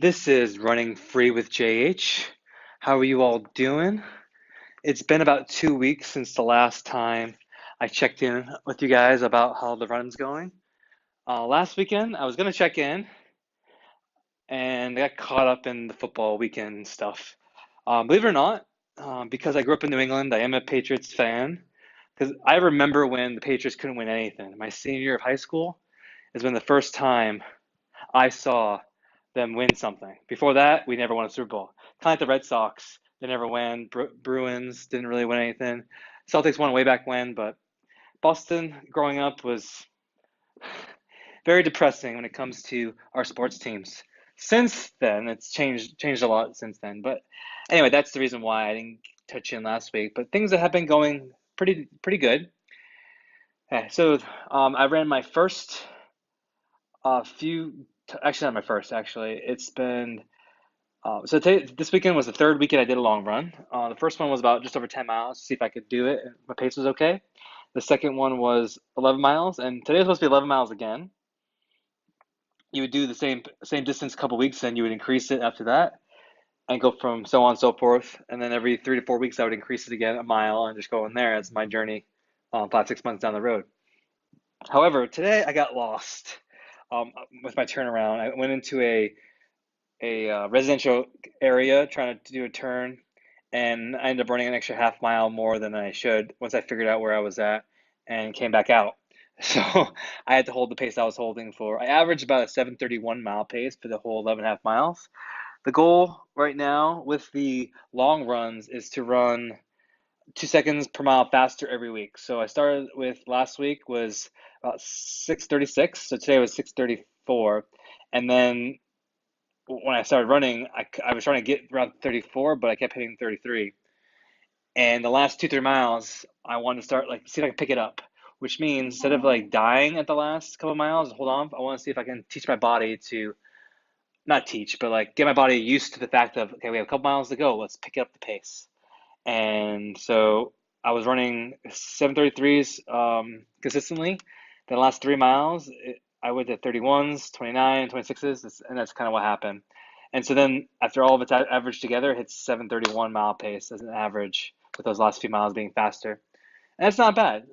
This is Running Free with JH. How are you all doing? It's been about 2 weeks since the last time I checked in with you guys about how the run's going. Last weekend, I was going to check in and I got caught up in the football weekend stuff. Believe it or not, because I grew up in New England, I am a Patriots fan. Because I remember when the Patriots couldn't win anything. My senior year of high school is when the first time I saw them win something. Before that, we never won a Super Bowl. Kind of like the Red Sox, they never win. Bruins didn't really win anything. Celtics won way back when, but Boston growing up was very depressing when it comes to our sports teams. Since then, it's changed a lot since then. But anyway, that's the reason why I didn't touch in last week. But things have been going pretty good. I ran my first actually not my first actually. It's been this weekend was the third weekend I did a long run. The first one was about just over 10 miles to see if I could do it and my pace was okay. The second one was 11 miles, and today was supposed to be 11 miles again. You would do the same distance a couple weeks, and you would increase it after that, and go from so on and so forth. And then every 3 to 4 weeks, I would increase it again a mile and just go in there. It's my journey, 5, 6 months down the road. However, today I got lost with my turnaround. I went into a residential area trying to do a turn, and I ended up running an extra half mile more than I should once I figured out where I was at and came back out. So I had to hold the pace I was holding for. I averaged about a 7:31 mile pace for the whole 11 and a half miles. The goal right now with the long runs is to run 2 seconds per mile faster every week. So I started with last week was about 6:36, so today was 6:34, and then when I started running, I was trying to get around 34, but I kept hitting 33. And the last 2, 3 miles, I wanted to start like see if I can pick it up, which means instead of like dying at the last couple of miles, hold on, I want to see if I can teach my body to not teach, but like get my body used to the fact of okay, we have a couple miles to go, let's pick up the pace. And so I was running 7:33s consistently. The last 3 miles, I went to 31s, 29, 26s, and that's kind of what happened. And so then after all of its averaged together, it hits 7:31 mile pace as an average, with those last few miles being faster. And that's not bad.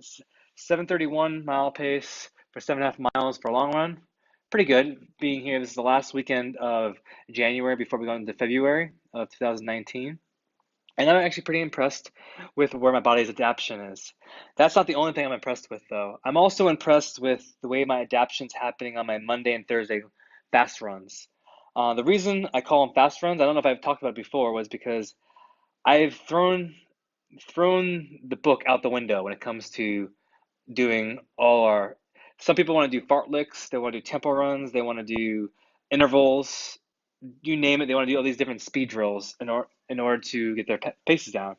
7:31 mile pace for 7.5 miles for a long run. Pretty good. Being here, this is the last weekend of January before we go into February of 2019. And I'm actually pretty impressed with where my body's adaptation is. That's not the only thing I'm impressed with, though. I'm also impressed with the way my adaptation's happening on my Monday and Thursday fast runs. The reason I call them fast runs, I don't know if I've talked about it before, was because I've thrown the book out the window when it comes to doing all our. Some people want to do fartleks, they want to do tempo runs, they want to do intervals, you name it. They want to do all these different speed drills in order to get their paces down.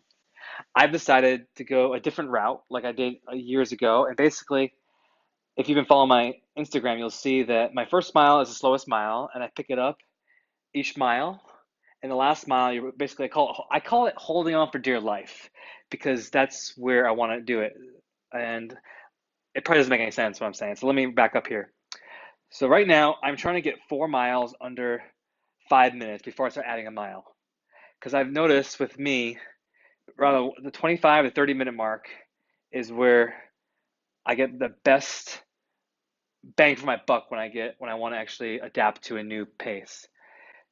I've decided to go a different route, like I did years ago. And basically, if you've been following my Instagram, you'll see that my first mile is the slowest mile, and I pick it up each mile. And the last mile, you basically I call it holding on for dear life, because that's where I want to do it. And it probably doesn't make any sense what I'm saying. So let me back up here. So right now, I'm trying to get 4 miles under 5 minutes before I start adding a mile. Because I've noticed with me, around the 25 to 30 minute mark is where I get the best bang for my buck when I want to actually adapt to a new pace.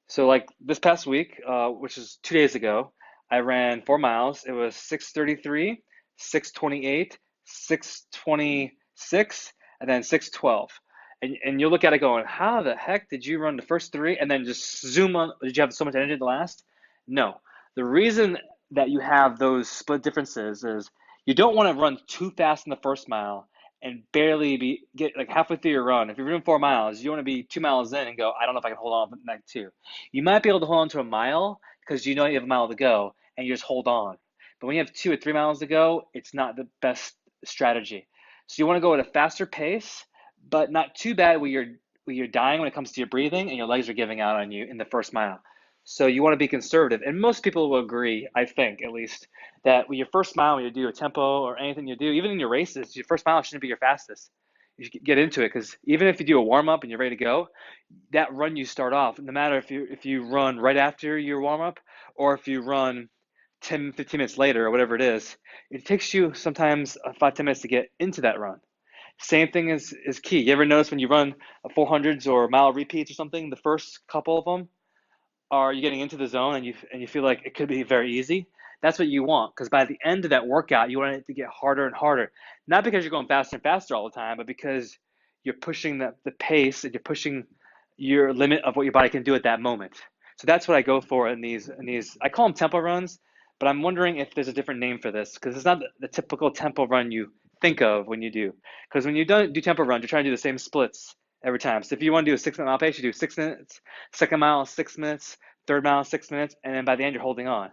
So like this past week, which is 2 days ago, I ran 4 miles. It was 6:33, 6:28, 6:26, and then 6:12. And you'll look at it going, how the heck did you run the first three and then just zoom on? Did you have so much energy at the last? No. The reason that you have those split differences is you don't want to run too fast in the first mile and barely get like halfway through your run. If you're doing 4 miles, you want to be 2 miles in and go, I don't know if I can hold on for the next two. You might be able to hold on to a mile because you know you have a mile to go and you just hold on. But when you have 2 or 3 miles to go, it's not the best strategy. So you want to go at a faster pace, but not too bad where you're dying when it comes to your breathing and your legs are giving out on you in the first mile. So you want to be conservative. And most people will agree, I think at least, that with your first mile, when you do a tempo or anything you do, even in your races, your first mile shouldn't be your fastest. you should get into it, because even if you do a warm up and you're ready to go, that run you start off, no matter if you run right after your warm up or if you run 10, 15 minutes later or whatever it is, it takes you sometimes 5, 10 minutes to get into that run. Same thing is key. You ever notice when you run a 400s or mile repeats or something, the first couple of them are you getting into the zone and you feel like it could be very easy. That's what you want, because by the end of that workout, you want it to get harder and harder. Not because you're going faster and faster all the time, but because you're pushing the pace and you're pushing your limit of what your body can do at that moment. So that's what I go for in these. I call them tempo runs, but I'm wondering if there's a different name for this, because it's not the typical tempo run you think of when you do. Because when you don't do tempo runs, you're trying to do the same splits every time. So if you want to do a 6 minute mile pace, you do 6 minutes, second mile 6 minutes, third mile 6 minutes, and then by the end you're holding on.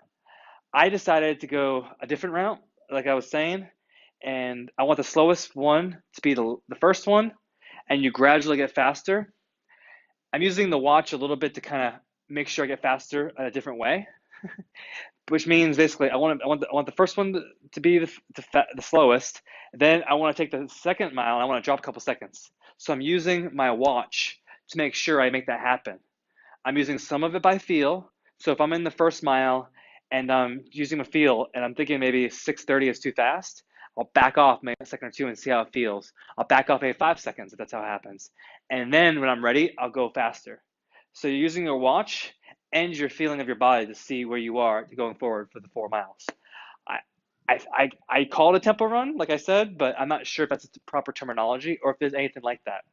I decided to go a different route, like I was saying, and I want the slowest one to be the first one, and you gradually get faster. I'm using the watch a little bit to kind of make sure I get faster in a different way, which means basically I want the first one to be the slowest. Then I want to take the second mile and I want to drop a couple seconds. So I'm using my watch to make sure I make that happen. I'm using some of it by feel. So if I'm in the first mile and I'm using my feel and I'm thinking maybe 6:30 is too fast, I'll back off maybe a second or two and see how it feels. I'll back off maybe 5 seconds if that's how it happens. And then when I'm ready, I'll go faster. So you're using your watch and your feeling of your body to see where you are going forward for the 4 miles. I, I call it a tempo run, like I said, but I'm not sure if that's the proper terminology or if there's anything like that.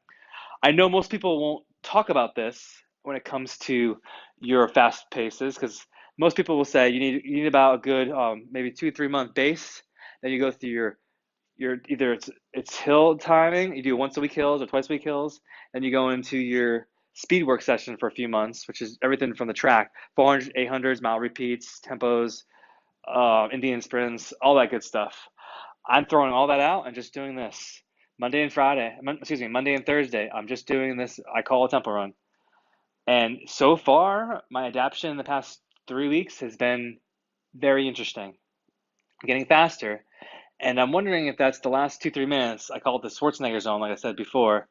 I know most people won't talk about this when it comes to your fast paces, because most people will say you need about a good maybe 2 3 month base. Then you go through your either it's hill timing, you do once a week hills or twice a week hills. Then you go into your speed work session for a few months, which is everything from the track, 400, 800s, mile repeats, tempos, Indian sprints, all that good stuff. I'm throwing all that out and just doing this Monday and Friday. Excuse me, Monday and Thursday. I'm just doing this. I call a tempo run, and so far, my adaptation in the past 3 weeks has been very interesting. I'm getting faster, and I'm wondering if that's the last 2 3 minutes. I call it the Schwarzenegger zone, like I said before.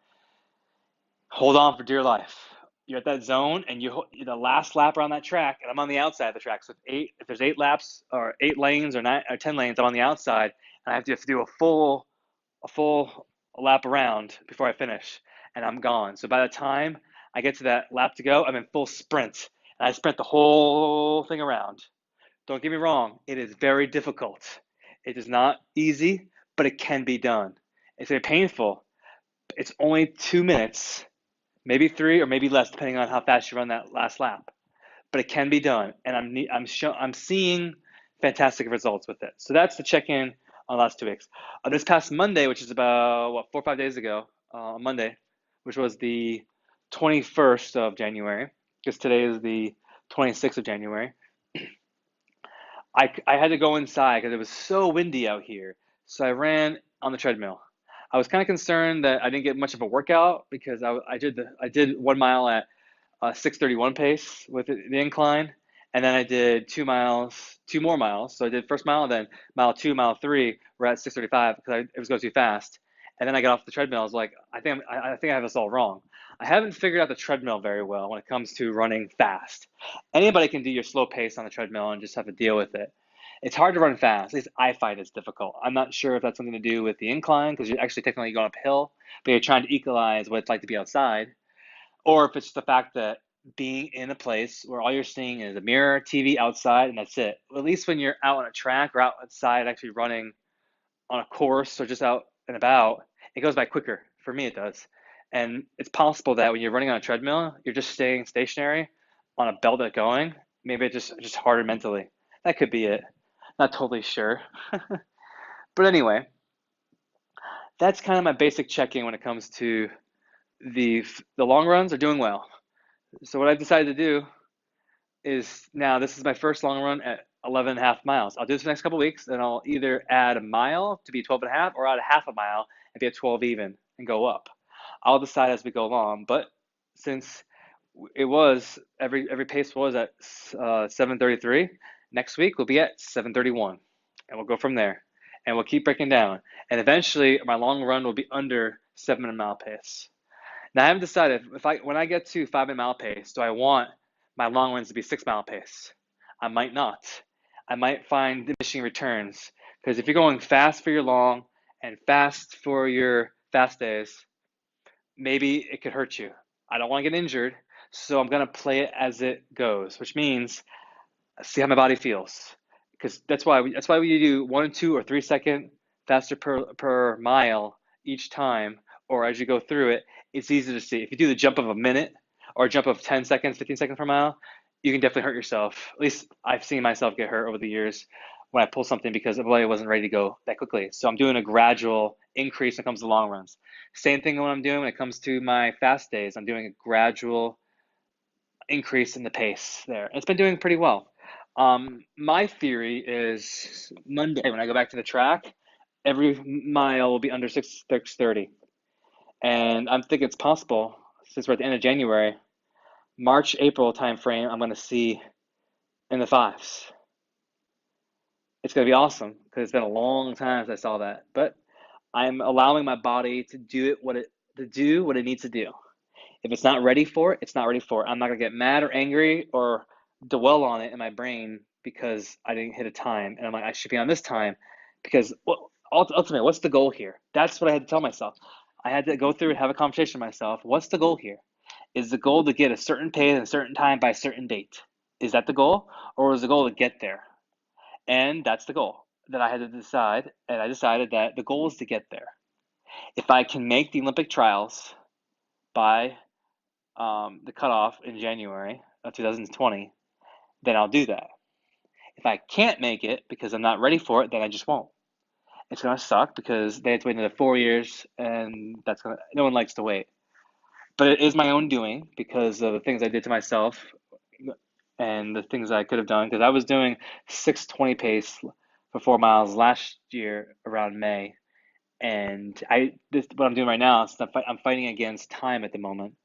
Hold on for dear life. You're at that zone, and you're the last lap around that track, and I'm on the outside of the track. So if there's 8 laps or 8 lanes or 9 or 10 lanes, I'm on the outside, and I have to do a full lap around before I finish, and I'm gone. So by the time I get to that lap to go, I'm in full sprint, and I sprint the whole thing around. Don't get me wrong, it is very difficult. It is not easy, but it can be done. It's very painful. It's only 2 minutes, maybe three or maybe less, depending on how fast you run that last lap. But it can be done, and I'm seeing fantastic results with it. So that's the check-in on the last 2 weeks. This past Monday, which is about 4 or 5 days ago, Monday, which was the 21st of January, because today is the 26th of January. I had to go inside because it was so windy out here. So I ran on the treadmill. I was kind of concerned that I didn't get much of a workout because I did 1 mile at 6:31 pace with the incline, and then I did 2 miles, 2 more miles. So I did first mile, and then mile two, mile three were at 6:35 because it was going too fast. And then I got off the treadmill. I was like, I think I have this all wrong. I haven't figured out the treadmill very well when it comes to running fast. Anybody can do your slow pace on the treadmill and just have to deal with it. It's hard to run fast. At least I find it's difficult. I'm not sure if that's something to do with the incline because you're actually technically going uphill, but you're trying to equalize what it's like to be outside, or if it's the fact that being in a place where all you're seeing is a mirror, TV outside, and that's it. Well, at least when you're out on a track or outside actually running on a course or just out and about, it goes by quicker. For me, it does. And it's possible that when you're running on a treadmill, you're just staying stationary on a belt that's going. Maybe it's just harder mentally. That could be it. Not totally sure. But anyway, that's kind of my basic check-in when it comes to the long runs are doing well. So what I've decided to do is now this is my first long run at 11 and a half miles. I'll do this for the next couple of weeks, and I'll either add a mile to be 12 and a half or add a half a mile and be at 12 even and go up. I'll decide as we go along, but since it was every pace was at 7:33, next week we'll be at 7:31, and we'll go from there, and we'll keep breaking down, and eventually my long run will be under 7-minute mile pace. Now I haven't decided if when I get to 5-minute mile pace, do I want my long runs to be 6-mile pace? I might not. I might find diminishing returns because if you're going fast for your long and fast for your fast days, maybe it could hurt you. I don't want to get injured, so I'm gonna play it as it goes, which means see how my body feels. Because that's why we do 1, 2, or 3 second faster per mile each time, or as you go through it, it's easy to see. If you do the jump of a minute or a jump of 10 seconds, 15 seconds per mile, you can definitely hurt yourself. At least I've seen myself get hurt over the years when I pull something because the body wasn't ready to go that quickly. So I'm doing a gradual increase when it comes to long runs. Same thing when I'm doing when it comes to my fast days. I'm doing a gradual increase in the pace there. It's been doing pretty well. My theory is Monday when I go back to the track, every mile will be under 6:30, and I'm thinking it's possible since we're at the end of January, March April time frame. I'm going to see in the fives. It's going to be awesome because it's been a long time since I saw that, but I'm allowing my body to do what it needs to do. If it's not ready for it, it's not ready for it. I'm not gonna get mad or angry or dwell on it in my brain because I didn't hit a time. And I'm like, I should be on this time because well, ultimately, what's the goal here? That's what I had to tell myself. I had to go through and have a conversation with myself. What's the goal here? Is the goal to get a certain pace at a certain time by a certain date? Is that the goal? Or is the goal to get there? And that's the goal that I had to decide. And I decided that the goal is to get there. If I can make the Olympic trials by the cutoff in January of 2020, then I'll do that. If I can't make it because I'm not ready for it, then I just won't. It's gonna suck because they have to wait another 4 years, and no one likes to wait. But it is my own doing because of the things I did to myself and the things I could have done. Because I was doing 6:20 pace for 4 miles last year around May, and what I'm doing right now is I'm fighting against time at the moment.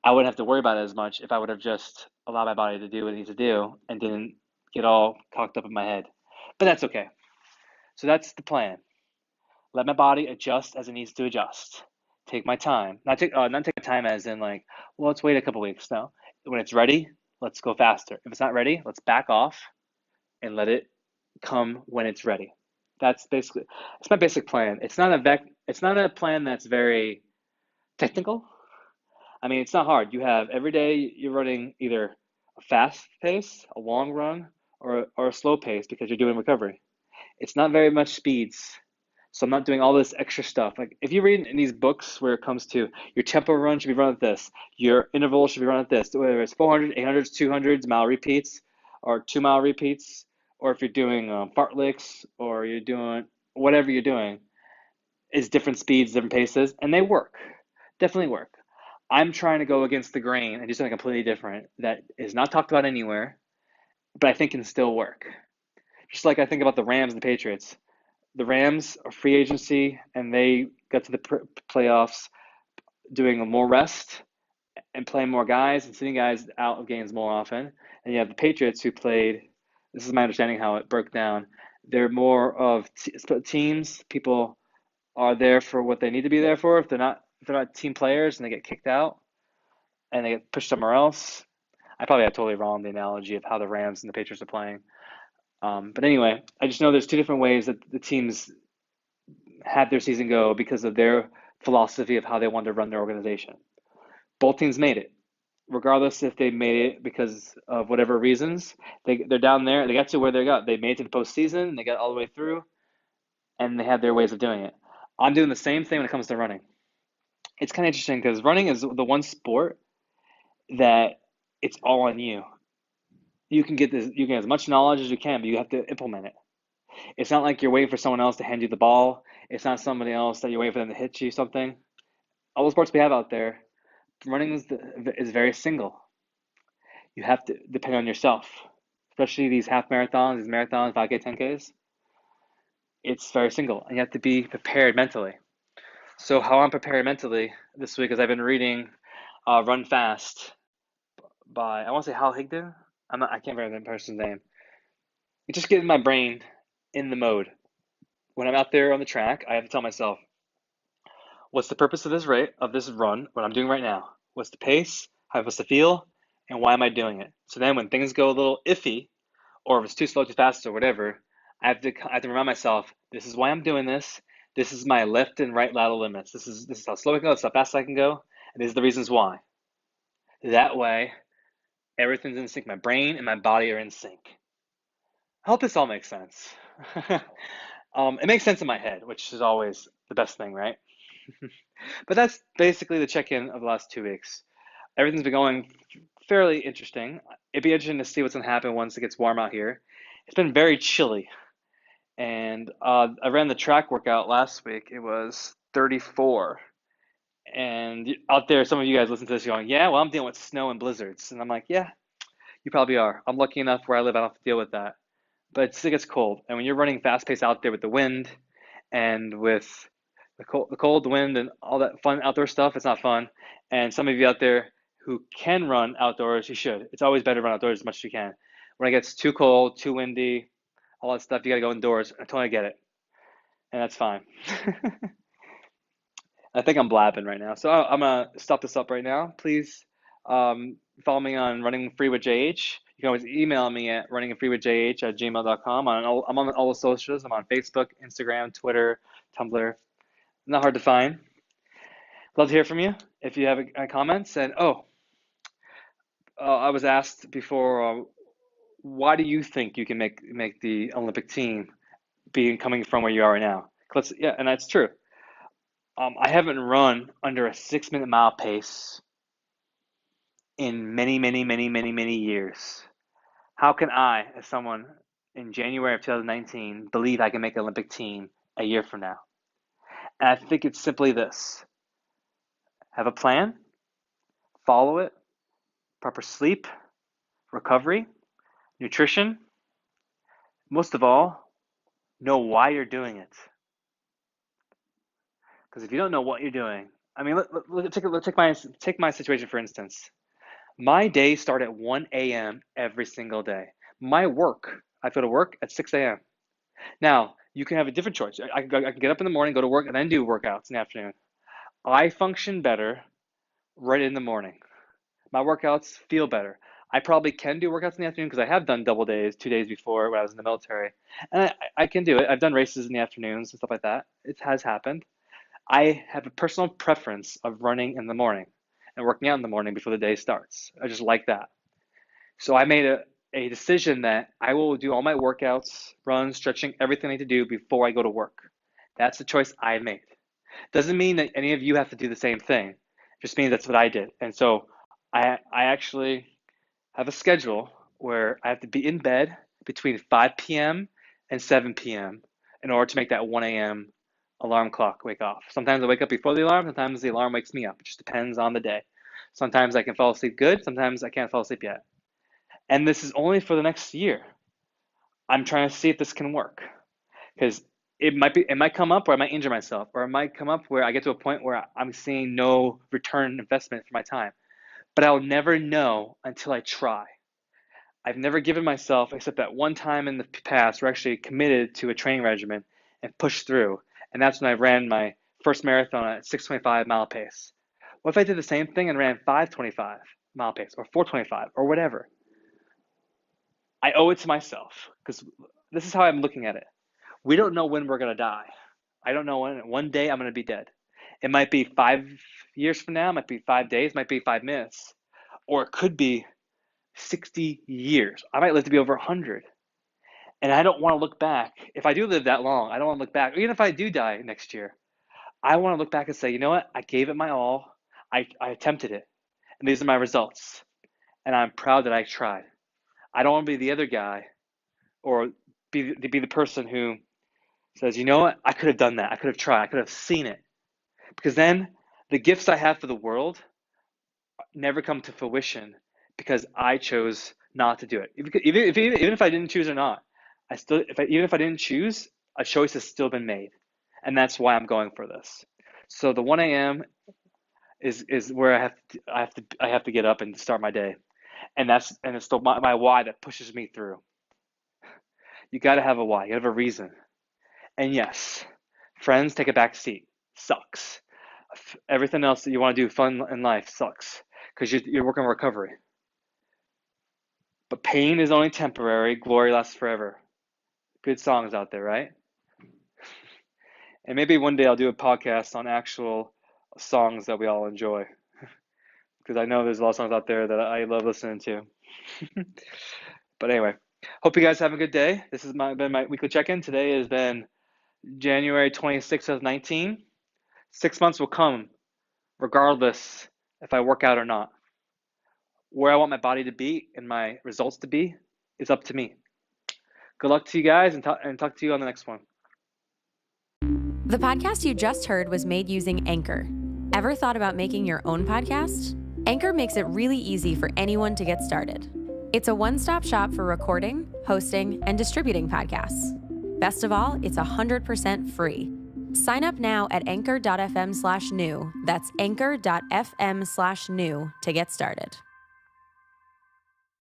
I wouldn't have to worry about it as much if I would have just allowed my body to do what it needs to do and didn't get all cocked up in my head. But that's okay. So that's the plan. Let my body adjust as it needs to adjust. Take my time. Not take my time as in like, well, let's wait a couple weeks. No. When it's ready, let's go faster. If it's not ready, let's back off and let it come when it's ready. It's my basic plan. It's not a plan that's very technical. I mean, it's not hard. You have every day you're running either a fast pace, a long run, or a slow pace because you're doing recovery. It's not very much speeds. So I'm not doing all this extra stuff. Like if you read in these books where it comes to your tempo run should be run at this, your interval should be run at this, whether it's 400, 800s, 200s, mile repeats, or 2 mile repeats, or if you're doing fartleks or you're doing whatever you're doing, is different speeds, different paces, and they work. Definitely work. I'm trying to go against the grain and do something completely different that is not talked about anywhere, but I think can still work. Just like I think about the Rams and the Patriots. The Rams are free agency and they got to the playoffs doing more rest and playing more guys and sitting guys out of games more often. And you have the Patriots who played, this is my understanding how it broke down. They're more of teams. People are there for what they need to be there for. If they're not team players and they get kicked out and they get pushed somewhere else, I probably have totally wrong the analogy of how the Rams and the Patriots are playing. But anyway, I just know there's two different ways that the teams had their season go because of their philosophy of how they wanted to run their organization. Both teams made it, regardless if they made it because of whatever reasons. They're down there. They got to where they got. They made it to the postseason. They got all the way through, and they had their ways of doing it. I'm doing the same thing when it comes to running. It's kind of interesting because running is the one sport that it's all on you. You can get as much knowledge as you can, but you have to implement it. It's not like you're waiting for someone else to hand you the ball. It's not somebody else that you're waiting for them to hit you something. All the sports we have out there, running is very single. You have to depend on yourself, especially these half marathons, these marathons, 5K, 10Ks. It's very single, and you have to be prepared mentally. So how I'm prepared mentally this week is I've been reading Run Fast by I want to say Hal Higdon. I can't remember that person's name. It's just getting my brain in the mode. When I'm out there on the track, I have to tell myself, What's the purpose of this run, what I'm doing right now? What's the pace? How am I supposed to feel? And why am I doing it? So then when things go a little iffy, or if it's too slow, too fast, or whatever, I have to remind myself, this is why I'm doing this. This is my left and right lateral limits. This is how slow I can go, this is how fast I can go, and these are the reasons why. That way, everything's in sync. My brain and my body are in sync. I hope this all makes sense. It makes sense in my head, which is always the best thing, right? But that's basically the check-in of the last 2 weeks. Everything's been going fairly interesting. It'd be interesting to see what's going to happen once it gets warm out here. It's been very chilly, and I ran the track workout last week. It was 34, and out there, some of you guys listen to this going, yeah, well, I'm dealing with snow and blizzards, and I'm like, yeah, you probably are. I'm lucky enough where I live, I don't have to deal with that. But it still gets cold, and when you're running fast pace out there with the wind and with the cold, the wind, and all that fun outdoor stuff, it's not fun. And some of you out there who can run outdoors, you should. It's always better to run outdoors as much as you can. When it gets too cold, too windy, all that stuff, you got to go indoors. I totally get it, and that's fine. I think I'm blabbing right now, so I'm gonna stop this up right now. Please follow me on Running Free with JH. You can always email me at runningfreewithjh@gmail.com. I'm on all the socials. I'm on Facebook, Instagram, Twitter, Tumblr. Not hard to find. Love to hear from you if you have comments. And I was asked before, why do you think you can make the Olympic team, being coming from where you are right now? Yeah, and that's true. I haven't run under a 6-minute mile pace in many, many, many, many, many years. How can I, as someone in January of 2019, believe I can make an Olympic team a year from now? And I think it's simply this: have a plan, follow it, proper sleep, recovery, nutrition. Most of all, know why you're doing it. Because if you don't know what you're doing, I mean, take my situation for instance. My days start at 1 a.m. every single day. I go to work at 6 a.m. Now, you can have a different choice. I can get up in the morning, go to work, and then do workouts in the afternoon. I function better right in the morning. My workouts feel better. I probably can do workouts in the afternoon because I have done double days 2 days before when I was in the military. And I can do it. I've done races in the afternoons and stuff like that. It has happened. I have a personal preference of running in the morning and working out in the morning before the day starts. I just like that. So I made a decision that I will do all my workouts, runs, stretching, everything I need to do before I go to work. That's the choice I made. Doesn't mean that any of you have to do the same thing. It just means that's what I did. And so I actually have a schedule where I have to be in bed between 5 p.m. and 7 p.m. in order to make that 1 a.m. alarm clock wake off. Sometimes I wake up before the alarm, sometimes the alarm wakes me up. It just depends on the day. Sometimes I can fall asleep good, sometimes I can't fall asleep yet. And this is only for the next year. I'm trying to see if this can work because it might come up where I might injure myself, or it might come up where I get to a point where I'm seeing no return investment for my time. But I'll never know until I try. I've never given myself, except that one time in the past, where I actually committed to a training regimen and pushed through. And that's when I ran my first marathon at 6:25 mile pace. What if I did the same thing and ran 5:25 mile pace or 4:25 or whatever? I owe it to myself because this is how I'm looking at it. We don't know when we're going to die. I don't know when. One day I'm going to be dead. It might be 5 years from now, it might be 5 days, it might be 5 minutes, or it could be 60 years. I might live to be over 100. And I don't want to look back. If I do live that long, I don't want to look back. Even if I do die next year, I want to look back and say, you know what? I gave it my all. I attempted it. And these are my results. And I'm proud that I tried. I don't want to be the other guy or be the person who says, you know what? I could have done that. I could have tried. I could have seen it. Because then the gifts I have for the world never come to fruition because I chose not to do it. Even if I didn't choose or not, even if I didn't choose, a choice has still been made, and that's why I'm going for this. So the 1 a.m. is where I have to get up and start my day, and it's still my why that pushes me through. You got to have a why. You have a reason, and yes, friends take a back seat. Sucks. Everything else that you want to do fun in life sucks because you're working on recovery. But pain is only temporary, glory lasts forever. Good songs out there, right? And maybe one day I'll do a podcast on actual songs that we all enjoy. Because I know there's a lot of songs out there that I love listening to. But anyway, hope you guys have a good day. This has been my weekly check-in. Today has been January 26th, 2019. 6 months will come regardless if I work out or not. Where I want my body to be and my results to be is up to me. Good luck to you guys, and talk to you on the next one. The podcast you just heard was made using Anchor. Ever thought about making your own podcast? Anchor makes it really easy for anyone to get started. It's a one-stop shop for recording, hosting, and distributing podcasts. Best of all, it's 100% free. Sign up now at anchor.fm/new. That's anchor.fm/new to get started.